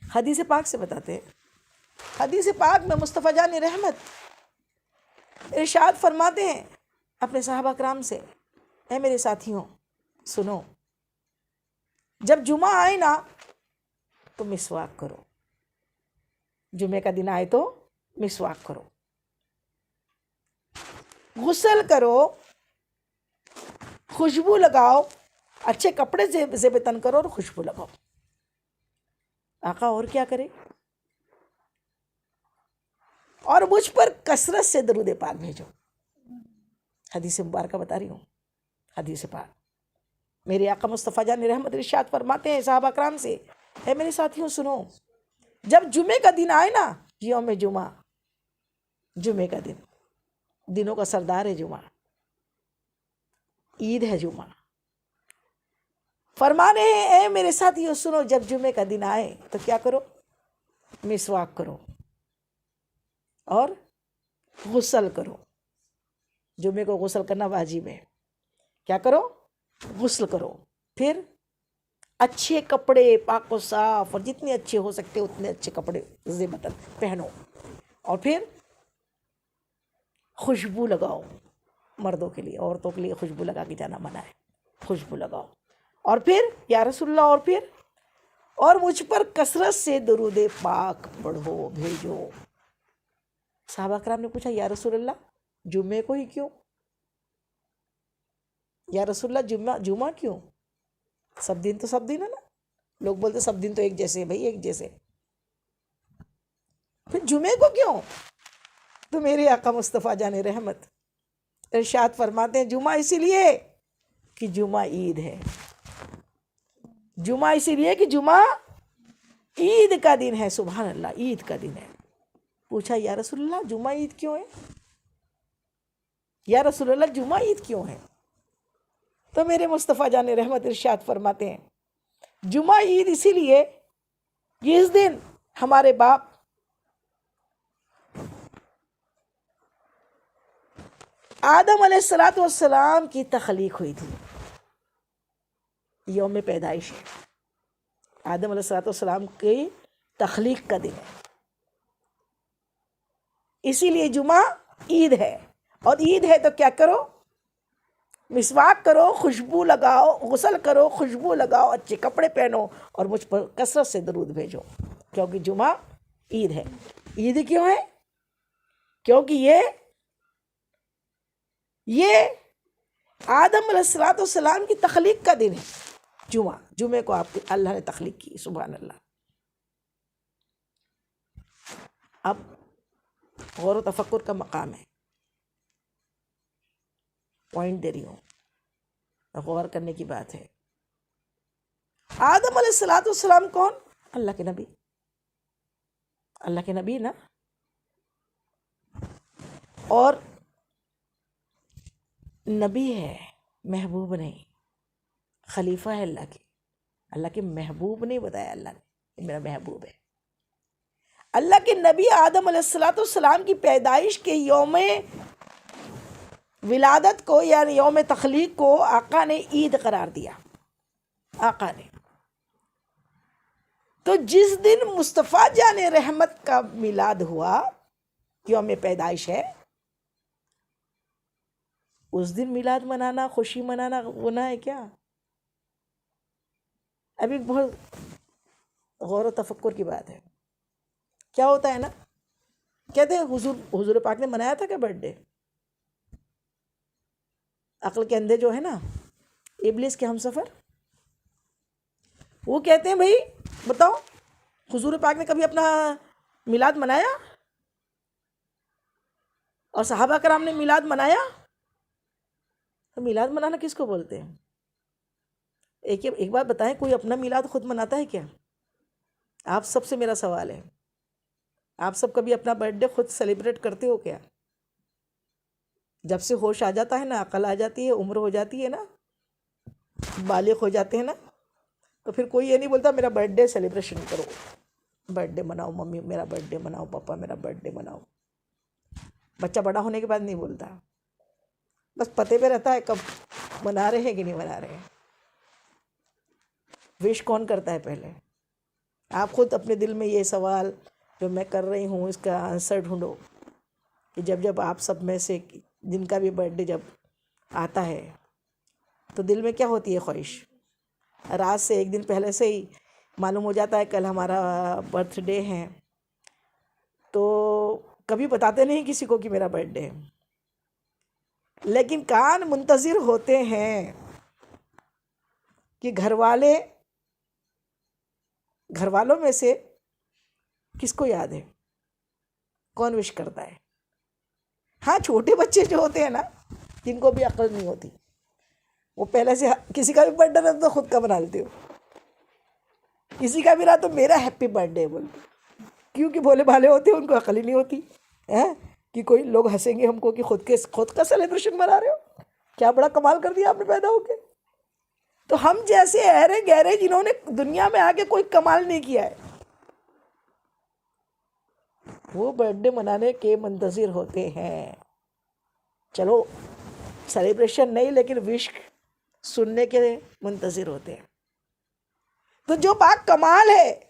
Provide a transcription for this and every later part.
حدیث پاک سے بتاتے ہیں. حدیث پاک میں مصطفیٰ جان رحمت ارشاد فرماتے ہیں اپنے صحابہ کرام سے، اے میرے ساتھیوں سنو، جب جمعہ آئے نا تو مسواک کرو. جمعے کا دن آئے تو مسواک کرو، غسل کرو، خوشبو لگاؤ، اچھے کپڑے زیب تن کرو اور خوشبو لگاؤ. آقا اور کیا کرے؟ اور مجھ پر کثرت سے درود پاک بھیجو. حدیث مبارکہ بتا رہی ہوں، حدیث پاک. میرے آقا مصطفیٰ جان رحمت ارشاد فرماتے ہیں صحابہ کرام سے، اے میرے ساتھیوں سنو، جب جمعے کا دن آئے نا، یوم جمعہ، جمعے کا دن، دنوں کا سردار ہے جمعہ، عید ہے جمعہ. فرمانے ہیں اے میرے ساتھیوں سنو، جب جمعے کا دن آئے تو کیا کرو؟ مسواک کرو اور غسل کرو. جمعے کو غسل کرنا واجب ہے. کیا کرو؟ غسل کرو. پھر اچھے کپڑے پاک و صاف، اور جتنے اچھے ہو سکتے اتنے اچھے کپڑے زیبتن پہنو. اور پھر خوشبو لگاؤ. مردوں کے لیے، عورتوں کے لیے خوشبو لگا کے جانا منع ہے. خوشبو لگاؤ. اور پھر یا رسول اللہ، اور پھر اور مجھ پر کثرت سے درود پاک پڑھو، بھیجو. صحابہ کرام نے پوچھا یا رسول اللہ جمعے کو ہی کیوں؟ یا رسول اللہ جمعہ کیوں؟ سب دن تو سب دن ہے نا. لوگ بولتے سب دن تو ایک جیسے ہیں. بھائی ایک جیسے، پھر جمعے کو کیوں؟ تو میرے آقا مصطفیٰ جان رحمت ارشاد فرماتے ہیں جمعہ اسی لیے کہ جمعہ عید ہے. جمعہ اسی لیے کہ جمعہ عید کا دن ہے. سبحان اللہ، عید کا دن ہے. پوچھا یا رسول اللہ جمعہ عید کیوں ہے؟ یا رسول اللہ جمعہ عید کیوں ہے؟ تو میرے مصطفیٰ جان رحمت ارشاد فرماتے ہیں جمعہ عید اسی لیے کہ اس دن ہمارے باپ آدم علیہ السلام کی تخلیق ہوئی تھی. یوم پیدائش ہے. آدم علیہ السلام کی تخلیق کا دن ہے. اسی لیے جمعہ عید ہے. اور عید ہے تو کیا کرو؟ مسواک کرو، خوشبو لگاؤ، غسل کرو، خوشبو لگاؤ، اچھے کپڑے پہنو اور مجھ پر کثرت سے درود بھیجو. کیونکہ جمعہ عید ہے. عید کیوں ہے؟ کیونکہ یہ آدم علیہ السلام کی تخلیق کا دن ہے. جمعے کو آپ اللہ نے تخلیق کی. سبحان اللہ. اب غور و تفکر کا مقام ہے. پوائنٹ دے رہی ہوں، غور کرنے کی بات ہے. آدم علیہ السلام کون؟ اللہ کے نبی. اللہ کے نبی نا. اور نبی ہے، محبوب نہیں. خلیفہ ہے اللہ کے. اللہ کے محبوب نہیں بتایا اللہ نے، یہ میرا محبوب ہے. اللہ کے نبی آدم علیہ السلام کی پیدائش کے یوم ولادت کو یعنی یوم تخلیق کو آقا نے عید قرار دیا. آقا نے تو جس دن مصطفیٰ جان رحمت کا میلاد ہوا، یوم پیدائش ہے، اس دن میلاد منانا، خوشی منانا گناہ ہے کیا؟ ابھی بہت غور و تفکر کی بات ہے. کیا ہوتا ہے نا، کہتے ہیں حضور پاک نے منایا تھا کہ برتھ ڈے. عقل کے اندھے جو ہے نا، ابلیس کے ہمسفر، وہ کہتے ہیں بھائی بتاؤ حضور پاک نے کبھی اپنا میلاد منایا؟ اور صحابہ کرام نے میلاد منایا؟ تو میلاد منانا کس کو بولتے ہیں؟ ایک بات بتائیں، کوئی اپنا میلاد خود مناتا ہے کیا؟ آپ سب سے میرا سوال ہے، آپ سب کبھی اپنا برتھ ڈے خود سیلیبریٹ کرتے ہو کیا؟ جب سے ہوش آ جاتا ہے نا، عقل آ جاتی ہے، عمر ہو جاتی ہے نا، بالغ ہو جاتے ہیں نا، تو پھر کوئی یہ نہیں بولتا میرا برتھ ڈے سیلیبریشن کرو، برتھ ڈے مناؤ، ممی میرا برتھ ڈے مناؤ، پاپا میرا برتھ ڈے مناؤ. بچہ بڑا ہونے کے بعد نہیں بولتا، بس پتے پہ رہتا ہے کب منا رہے ہیں کہ نہیں منا رہے ہیں. وش کون کرتا ہے پہلے؟ آپ خود اپنے دل میں یہ سوال جو میں کر رہی ہوں اس کا آنسر ڈھونڈو کہ جب آپ سب میں سے جن کا بھی برتھ ڈے جب آتا ہے تو دل میں کیا ہوتی ہے خواہش؟ رات سے ایک دن پہلے سے ہی معلوم ہو جاتا ہے کل ہمارا برتھ ڈے ہے، تو کبھی بتاتے نہیں کسی کو کہ میرا برتھ ڈے ہے، لیکن کان منتظر ہوتے ہیں کہ گھر والوں میں سے کس کو یاد ہے، کون وش کرتا ہے۔ ہاں چھوٹے بچے جو ہوتے ہیں نا، جن کو بھی عقل نہیں ہوتی، وہ پہلے سے کسی کا بھی برتھ ڈے رہتا تو خود کا بنا لیتے ہو، کسی کا بھی رہا تو میرا ہیپی برتھ ڈے بولتے، کیونکہ بھولے بھالے ہوتے ہیں، ان کو عقل ہی نہیں ہوتی کہ کوئی لوگ ہنسیں گے ہم کو کہ خود کا سیلیبریشن منا رہے ہو، کیا بڑا کمال کر دیا آپ نے پیدا ہو کے۔ تو ہم جیسے ایرے گہرے جنہوں نے دنیا میں آ کے کوئی کمال نہیں کیا ہے، وہ برتھ ڈے منانے کے منتظر ہوتے ہیں۔ چلو سیلیبریشن نہیں لیکن وش سننے کے منتظر ہوتے ہیں۔ تو جو با کمال ہے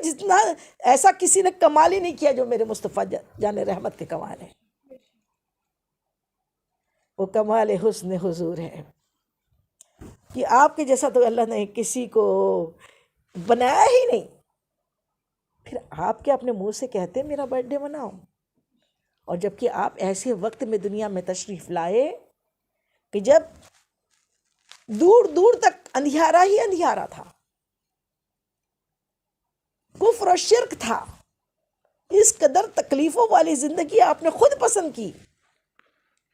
جتنا ایسا کسی نے کمال ہی نہیں کیا جو میرے مصطفیٰ جان رحمت کے کمال ہے، وہ کمال حسن حضور ہے کہ آپ کے جیسا تو اللہ نے کسی کو بنایا ہی نہیں۔ پھر آپ کیا اپنے منہ سے کہتے ہیں میرا برتھ ڈے مناؤ، اور جبکہ آپ ایسے وقت میں دنیا میں تشریف لائے کہ جب دور دور تک اندھیارا ہی اندھیارا تھا، کفر و شرک تھا، اس قدر تکلیفوں والی زندگی آپ نے خود پسند کی،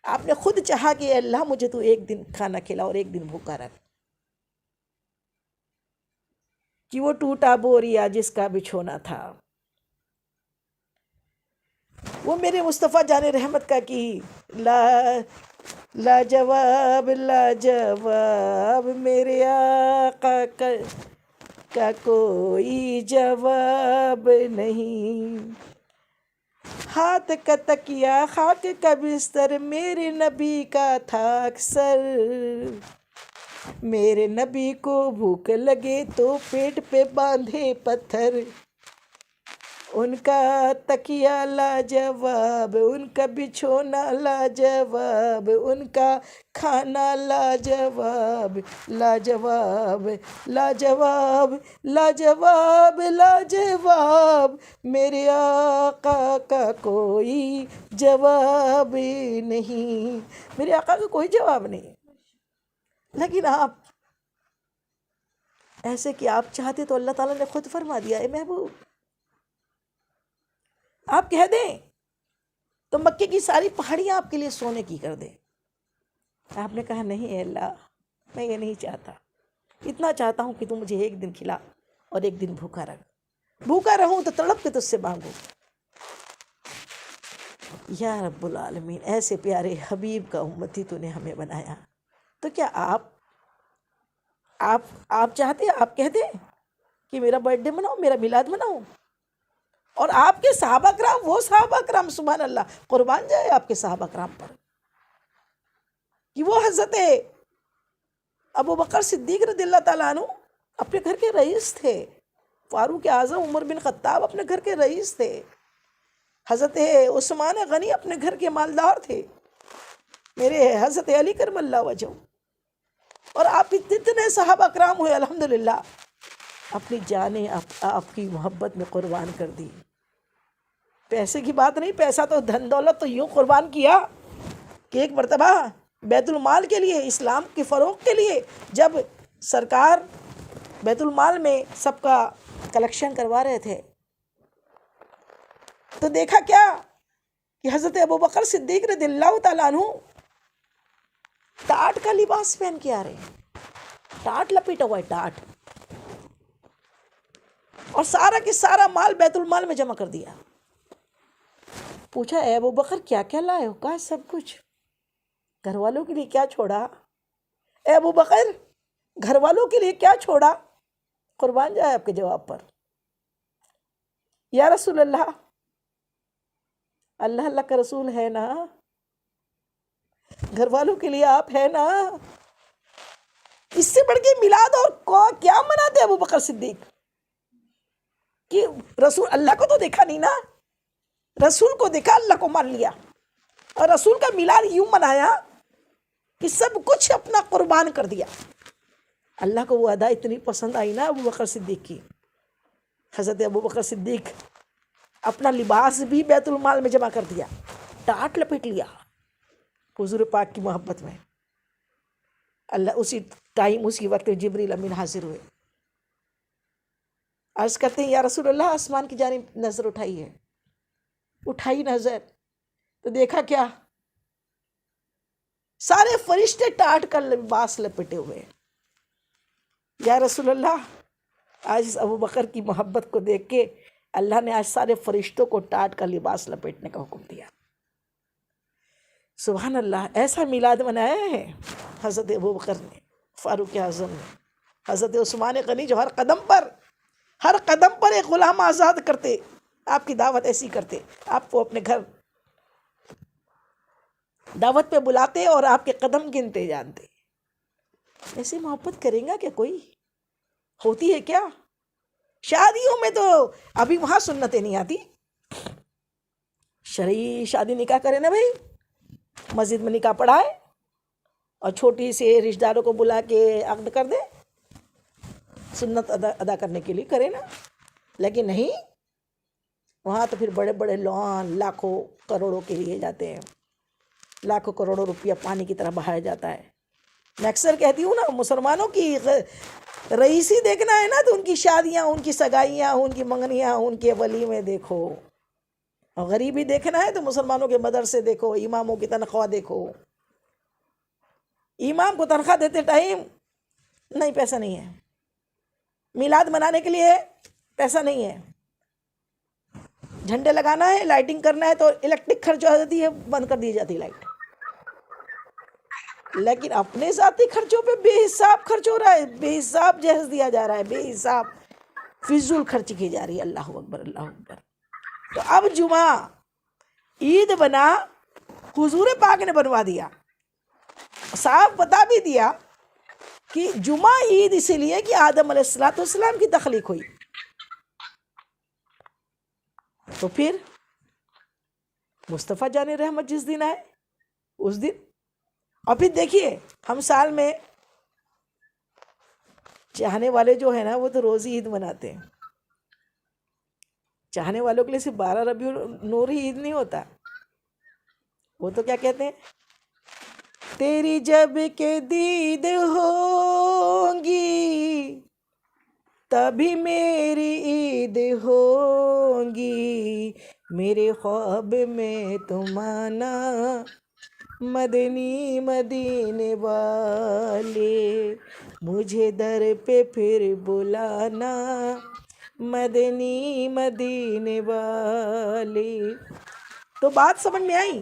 آپ نے خود چاہا کہ اے اللہ مجھے تو ایک دن کھانا کھلا اور ایک دن بھوکا رکھ، کہ وہ ٹوٹا بوریا جس کا بچھونا تھا وہ میرے مصطفیٰ جان رحمت کا کی لا جواب میرے آقا کا کوئی جواب نہیں، ہاتھ کا تکیا خاک کا بستر میرے نبی کا تھا اکثر، میرے نبی کو بھوک لگے تو پیٹ پہ باندھے پتھر، ان کا تکیا لاجواب، ان کا بچھونا لاجواب، ان کا کھانا لاجواب، لاجواب لاجواب لاجواب لاجواب، میرے آقا کا کوئی جواب نہیں، میرے آقا کا کوئی جواب نہیں۔ لیکن آپ ایسے کہ آپ چاہتے تو اللہ تعالیٰ نے خود فرما دیا، اے محبوب آپ کہہ دیں تو مکے کی ساری پہاڑیاں آپ کے لیے سونے کی کر دیں۔ آپ نے کہا نہیں اے اللہ، میں یہ نہیں چاہتا، اتنا چاہتا ہوں کہ تم مجھے ایک دن کھلا اور ایک دن بھوکا رکھ، بھوکا رہوں تو تڑپ کے تجھ سے مانگوں۔ یا رب العالمین، ایسے پیارے حبیب کا امتی تو نے ہمیں بنایا، تو کیا آپ چاہتے، آپ کہتے کہ میرا برتھ ڈے مناؤ، میرا میلاد مناؤ، اور آپ کے صحابہ کرام، وہ صحابہ کرام سبحان اللہ، قربان جائے آپ کے صحابہ کرام پر، کہ وہ حضرت ابو بکر صدیق رضی اللہ تعالیٰ عنہ اپنے گھر کے رئیس تھے، فاروق اعظم عمر بن خطاب اپنے گھر کے رئیس تھے، حضرت عثمان غنی اپنے گھر کے مالدار تھے، میرے حضرت علی کرم اللہ وجہ، اور آپ اتنے صحابہ کرام ہوئے الحمدللہ، اپنی جانیں آپ کی محبت میں قربان کر دی۔ پیسے کی بات نہیں، پیسہ تو دھن دولت تو یوں قربان کیا کہ ایک مرتبہ بیت المال کے لیے، اسلام کے فروغ کے لیے، جب سرکار بیت المال میں سب کا کلیکشن کروا رہے تھے تو دیکھا کیا کہ حضرت ابو بکر صدیق رضی اللہ تعالیٰ عنہ ٹاٹ کا لباس پہن کے آ رہے ہیں، ٹاٹ لپیٹا ہوا ہے، ٹاٹ، اور سارا کے سارا مال بیت المال میں جمع کر دیا۔ پوچھا اے ابو بکر کیا کیا لائے ہو؟ کہا سب کچھ۔ گھر والوں کے لیے کیا چھوڑا؟ اے ابو بکر گھر والوں کے لیے کیا چھوڑا؟ قربان جائے آپ کے جواب پر۔ یا رسول اللہ، اللہ اللہ کا رسول ہے نا، گھر والوں کے لیے آپ ہے نا، اس سے بڑھ کے میلاد اور کیا مناتے ابو بکر صدیق کہ رسول اللہ کو تو دیکھا نہیں نا، رسول کو دیکھا، اللہ کو مان لیا، اور رسول کا میلاد یوں منایا کہ سب کچھ اپنا قربان کر دیا۔ اللہ کو وہ ادا اتنی پسند آئی نا ابو بکر صدیق کی۔ حضرت ابو بکر صدیق اپنا لباس بھی بیت المال میں جمع کر دیا، ٹاٹ لپیٹ لیا حضور پاک کی محبت میں۔ اللہ اسی ٹائم اسی وقت جبریل امین حاضر ہوئے، عرض کرتے ہیں یا رسول اللہ آسمان کی جانب نظر اٹھائی ہے۔ اٹھائی نظر تو دیکھا کیا؟ سارے فرشتے ٹاٹ کر لباس لپٹے ہوئے۔ یا رسول اللہ آج اس ابو بکر کی محبت کو دیکھ کے اللہ نے آج سارے فرشتوں کو ٹاٹ کر لباس لپیٹنے کا حکم دیا۔ سبحان اللہ، ایسا میلاد منایا ہے حضرت ابو بکر نے، فاروق اعظم نے، حضرت عثمان غنی جو ہر قدم پر ایک غلام آزاد کرتے، آپ کی دعوت ایسی کرتے، آپ کو اپنے گھر دعوت پہ بلاتے اور آپ کے قدم گنتے جانتے۔ ایسی محبت کریں گا کہ کوئی ہوتی ہے کیا؟ شادیوں میں تو ابھی وہاں سنتیں نہیں آتی، شرعی شادی نکاح کرے نا بھائی، مسجد میں نکاح پڑھائے اور چھوٹی سے رشتہ داروں کو بلا کے عقد کر دے، سنت ادا کرنے کے لیے کرے نا، لیکن نہیں، وہاں تو پھر بڑے بڑے لون لاکھوں کروڑوں کے لیے جاتے ہیں، لاکھوں کروڑوں روپیہ پانی کی طرح بہایا جاتا ہے۔ میں اکثر کہتی ہوں نا، مسلمانوں کی رئیسی دیکھنا ہے نا تو ان کی شادیاں، ان کی سگائیاں، ان کی منگنیاں، ان کے ولیمے دیکھو، اور غریبی دیکھنا ہے تو مسلمانوں کے مدرسے دیکھو، اماموں کی تنخواہ دیکھو۔ امام کو تنخواہ دیتے ٹائم نہیں، پیسہ نہیں ہے، میلاد منانے کے لیے پیسہ نہیں ہے، جھنڈے لگانا ہے، لائٹنگ کرنا ہے تو الیکٹرک خرچ ہو جاتی ہے، بند کر دی جاتی لائٹ، لیکن اپنے ذاتی خرچوں پہ بے حساب خرچ ہو رہا ہے، بے حساب جہیز دیا جا رہا ہے، بے حساب فضول خرچی کی جا رہی ہے۔ اللہ اکبر، اللہ اکبر۔ تو اب جمعہ عید بنا، حضور پاک نے بنوا دیا، صاحب بتا بھی دیا کہ جمعہ عید اسی لیے کہ آدم علیہ السلام کی تخلیق ہوئی، تو پھر مصطفیٰ جان رحمت جس دن آئے اس دن، اور پھر دیکھیے ہم سال میں چاہنے والے جو ہے نا وہ تو روز ہی عید مناتے ہیں، چاہنے والوں کے لیے صرف 12 ربیع النور ہی عید نہیں ہوتا، وہ تو کیا کہتے ہیں، تیری جب کہ دید ہوگی تبھی میری عید ہوگی، میرے خواب میں تم آنا مدنی مدینے والے، مجھے در پہ پھر بلانا مدنی مدینے والے۔ تو بات سمجھ میں آئی؟